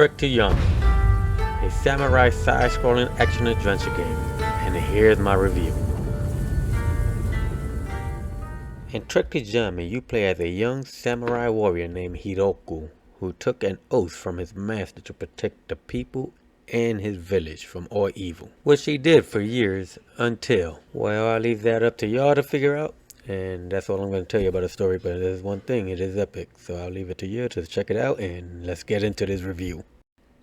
Trick to Yomi, a samurai side-scrolling action-adventure game, and here's my review. In Trick to Yomi, you play as a young samurai warrior named Hiroku, who took an oath from his master to protect the people and his village from all evil, which he did for years until, well, I'll leave that up to y'all to figure out. And that's all I'm going to tell you about the story, but there's one thing, it is epic, so I'll leave it to you to check it out, and let's get into this review.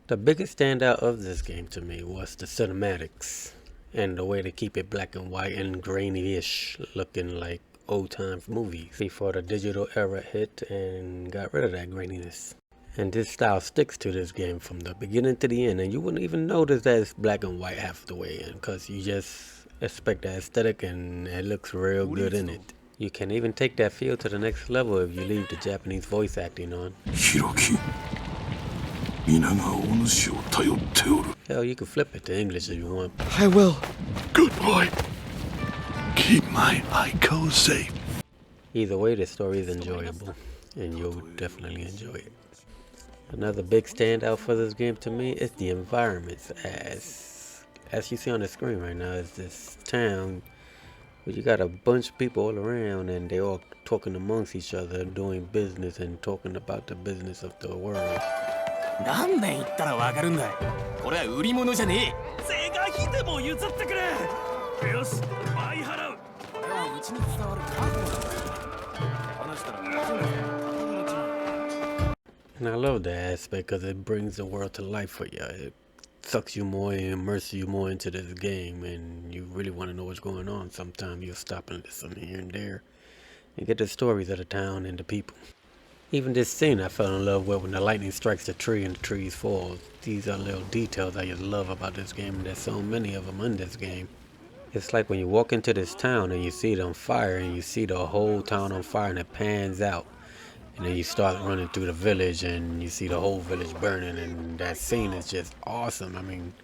The biggest standout of this game to me was the cinematics, and the way to keep it black and white and grainy-ish, looking like old-time movies, before the digital era hit and got rid of that graininess. And this style sticks to this game from the beginning to the end, and you wouldn't even notice that it's black and white half the way in, because you just expect that aesthetic and it looks real good in it. You can even take that feel to the next level if you leave the Japanese voice acting on. Hell, you can flip it to English if you want. I will. Good boy. Keep my Aiko safe. Either way, the story is enjoyable, and you'll definitely enjoy it. Another big standout for this game to me is the environments. As you see on the screen right now, is this town where you got a bunch of people all around, and they all talking amongst each other, doing business and talking about the business of the world. And I love that aspect because it brings the world to life for you. It sucks you more and immerses you more into this game, and you really want to know what's going on. Sometimes you'll stop and listen here and there and get the stories of the town and the people. Even this scene I fell in love with when the lightning strikes the tree and the trees fall. These are little details I just love about this game, and there's so many of them in this game. It's like when you walk into this town and you see it on fire, and you see the whole town on fire, and it pans out. And then you start running through the village and you see the whole village burning, and that scene is just awesome. I mean,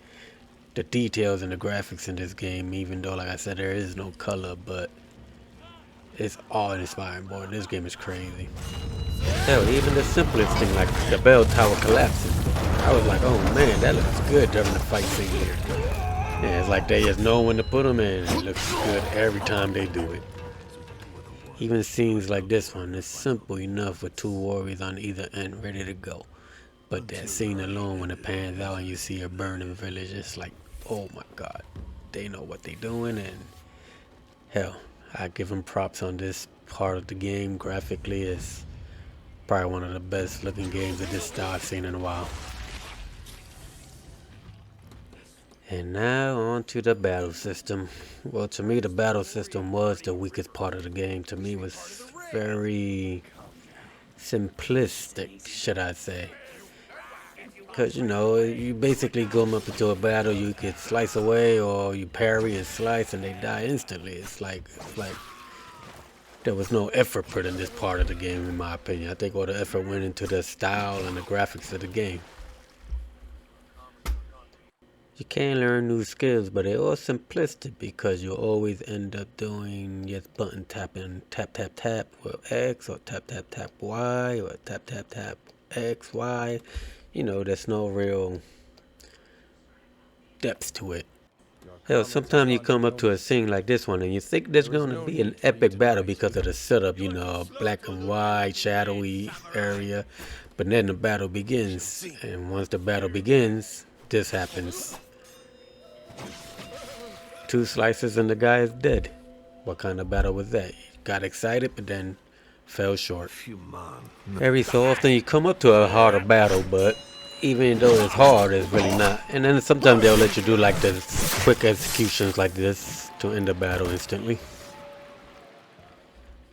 the details and the graphics in this game, even though, like I said, there is no color, but it's awe-inspiring, boy. This game is crazy. Hell, even the simplest thing, like the bell tower collapsing, I was like, oh man, that looks good during the fight scene here. Yeah, it's like they just know when to put them in. It looks good every time they do it. Even scenes like this one is simple enough with two warriors on either end ready to go. But that scene alone, when it pans out and you see a burning village, it's like, oh my god, they know what they're doing. And hell, I give them props on this part of the game. Graphically, it's probably one of the best looking games of this style I've seen in a while. And now on to the battle system. Well, to me the battle system was the weakest part of the game. To me it was very simplistic, should I say. Because, you know, you basically go up into a battle, you could slice away or you parry and slice and they die instantly. It's like there was no effort put in this part of the game, in my opinion. I think all the effort went into the style and the graphics of the game. You can learn new skills, but they're all simplistic because you'll always end up doing just button tapping, tap tap tap with X, or tap tap tap Y, or tap tap tap X, Y. You know, there's no real depth to it. Hell, sometimes you come up to a scene like this one and you think there's going to be an epic battle because of the setup, you know, black and white, shadowy area. But then the battle begins, and once the battle begins, this happens. 2 slices and the guy is dead. What kind of battle was that? You got excited but then fell short. Every so often you come up to a harder battle, but even though it's hard, it's really not. And then sometimes they'll let you do like the quick executions like this to end the battle instantly.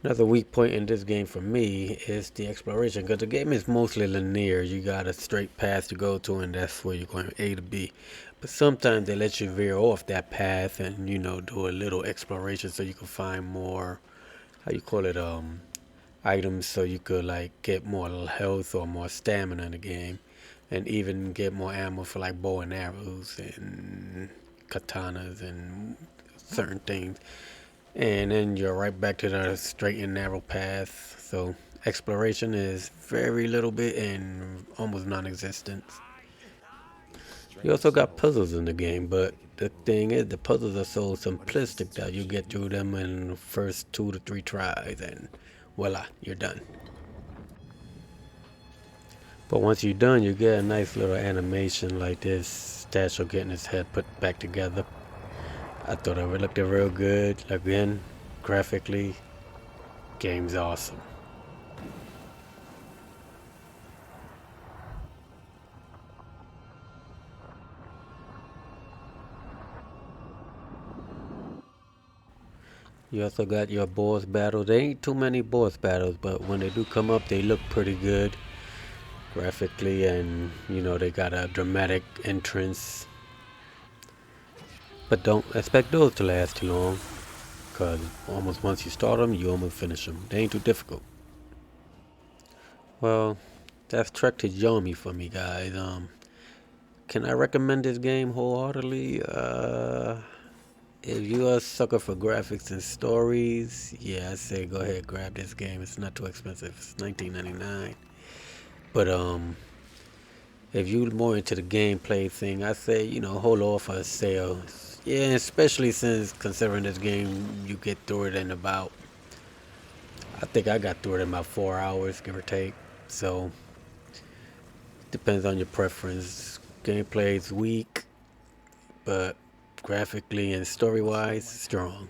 Another weak point in this game for me is the exploration, because the game is mostly linear. You got a straight path to go to, and that's where you're going from A to B. But sometimes they let you veer off that path and, you know, do a little exploration so you can find more, how you call it, items, so you could like get more health or more stamina in the game, and even get more ammo for like bow and arrows and katanas and certain things. And then you're right back to the straight and narrow path. So exploration is very little bit and almost non-existent. You also got puzzles in the game, but the thing is, the puzzles are so simplistic that you get through them in the first 2 to 3 tries, and voila, you're done. But once you're done, you get a nice little animation like this statue getting his head put back together. I thought it looked real good. Again, graphically, game's awesome. You also got your boss battles. There ain't too many boss battles, but when they do come up, they look pretty good graphically, and they got a dramatic entrance. But don't expect those to last too long, cause almost once you start them, you almost finish them. They ain't too difficult. Well, that's Trek to Yomi for me, guys. Can I recommend this game wholeheartedly? If you're a sucker for graphics and stories, yeah, I say go ahead, grab this game. It's not too expensive. It's $19.99. But if you're more into the gameplay thing, I say hold off for a sale. Yeah, especially since considering this game, you get through it in about. I think I got through it in about 4 hours, give or take. So depends on your preference. Gameplay is weak, but graphically and story-wise, strong.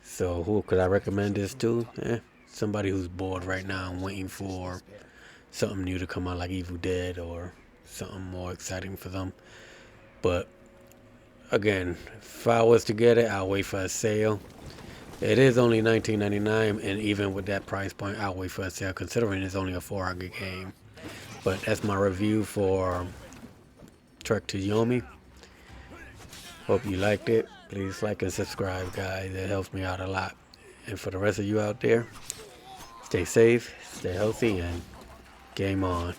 So who could I recommend this to? Somebody who's bored right now and waiting for something new to come out like Evil Dead or something more exciting for them. But again, if I was to get it, I'll wait for a sale. It is only $19.99, and even with that price point, I'll wait for a sale considering it's only a 4-hour game. But that's my review for Trek to Yomi. Hope you liked it. Please like and subscribe, guys. It helps me out a lot. And for the rest of you out there, stay safe, stay healthy, and game on.